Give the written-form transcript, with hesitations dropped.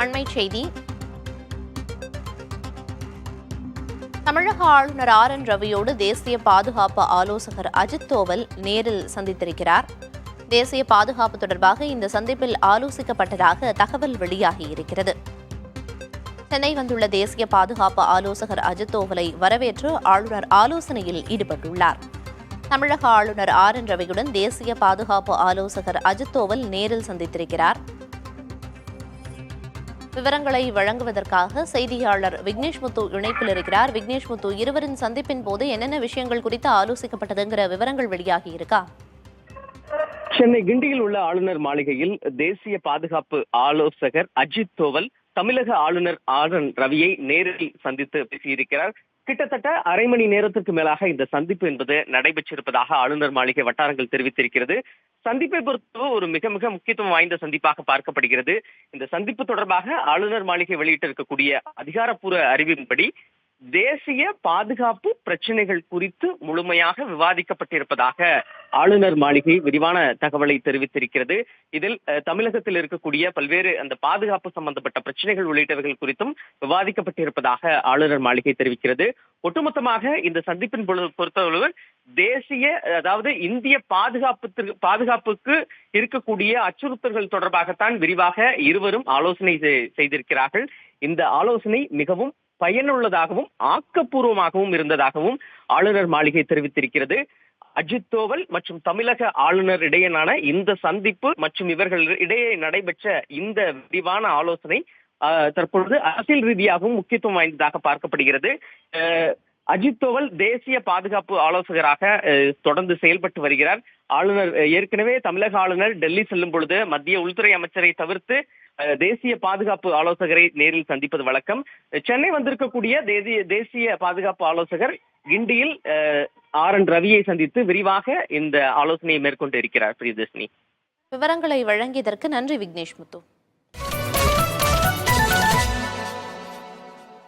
அண்மைச் செய்தி. தமிழக ஆளுநர் ஆர்.என். ரவியோடு தேசிய பாதுகாப்பு ஆலோசகர் அஜித் தோவல் நேரில் சந்தித்திருக்கிறார். தேசிய பாதுகாப்பு தொடர்பாக இந்த சந்திப்பில் ஆலோசிக்கப்பட்டதாக தகவல் வெளியாகியிருக்கிறது. சென்னை வந்துள்ள தேசிய பாதுகாப்பு ஆலோசகர் அஜித் தோவலை வரவேற்று ஆளுநர் ஆலோசனையில் ஈடுபட்டுள்ளார். தமிழக ஆளுநர் ஆர்.என். ரவியுடன் தேசிய பாதுகாப்பு ஆலோசகர் அஜித் தோவல் நேரில் சந்தித்திருக்கிறார். விவரங்களை வழங்குவதற்காக செய்தியாளர் விக்னேஷ் முத்து இணைப்பில் இருக்கிறார். விக்னேஷ் முத்து, இருவரின் சந்திப்பின் போது என்னென்ன விஷயங்கள் குறித்து ஆலோசிக்கப்பட்டதுங்கிற விவரங்கள் வெளியாகி இருக்கா? சென்னை கிண்டியில் உள்ள ஆளுநர் மாளிகையில் தேசிய பாதுகாப்பு ஆலோசகர் அஜித் தோவல் தமிழக ஆளுநர் ஆர்.என். ரவியை நேரில் சந்தித்து பேசியிருக்கிறார். கிட்டத்தட்ட அரை மணி நேரத்திற்கு மேலாக இந்த சந்திப்பு என்பது நடைபெற்றிருப்பதாக ஆளுநர் மாளிகை வட்டாரங்கள் தெரிவித்திருக்கிறது. சந்திப்பை பொறுத்தவரை ஒரு மிக மிக முக்கியத்துவம் வாய்ந்த சந்திப்பாக பார்க்கப்படுகிறது. இந்த சந்திப்பு தொடர்பாக ஆளுநர் மாளிகை வெளியிட்டிருக்கக்கூடிய அதிகாரப்பூர்வ அறிவின்படி தேசிய பாதுகாப்பு பிரச்சனைகள் குறித்து முழுமையாக விவாதிக்கப்பட்டிருப்பதாக ஆளுநர் மாளிகை விரிவான தகவலை தெரிவித்திருக்கிறது. இதில் தமிழகத்தில் இருக்கக்கூடிய பல்வேறு அந்த பாதுகாப்பு சம்பந்தப்பட்ட பிரச்சனைகள் உள்ளிட்டவர்கள் குறித்தும் விவாதிக்கப்பட்டிருப்பதாக ஆளுநர் மாளிகை தெரிவிக்கிறது. ஒட்டுமொத்தமாக இந்த சந்திப்பின் பொறுத்தவரை தேசிய, அதாவது இந்திய பாதுகாப்புக்கு இருக்கக்கூடிய அச்சுறுத்தல்கள் தொடர்பாகத்தான் விரிவாக இருவரும் ஆலோசனை செய்திருக்கிறார்கள். இந்த ஆலோசனை மிகவும் பயனுள்ளதாகவும் ஆக்கப்பூர்வமாகவும் இருந்ததாகவும் ஆளுநர் மாளிகை தெரிவித்திருக்கிறது. அஜித் தோவல் மற்றும் தமிழக ஆளுநர் இடையேயான இந்த சந்திப்பு மற்றும் இவர்கள் இடையே நடைபெற்ற இந்த விரிவான ஆலோசனை தற்பொழுது அரசியல் ரீதியாகவும் முக்கியத்துவம் வாய்ந்ததாக பார்க்கப்படுகிறது. அஜித் தோவல் தேசிய பாதுகாப்பு ஆலோசகராக தொடர்ந்து செயல்பட்டு வருகிறார். ஆளுநர் ஏற்கனவே தமிழக ஆளுநர் டெல்லி செல்லும் பொழுது மத்திய உள்துறை அமைச்சரை தவிர்த்து தேசிய பாதுகாப்பு ஆலோசகரை நேரில் சந்திப்பது வழக்கம். சென்னை வந்திருக்கக்கூடிய தேசிய பாதுகாப்பு ஆலோசகர் கிண்டியில் ஆர்.என். ரவியை சந்தித்து விரிவாக இந்த ஆலோசனையை மேற்கொண்டு இருக்கிறார். பிரியதர்ஷினி, விவரங்களை வழங்கியதற்கு நன்றி விக்னேஷ் முத்து.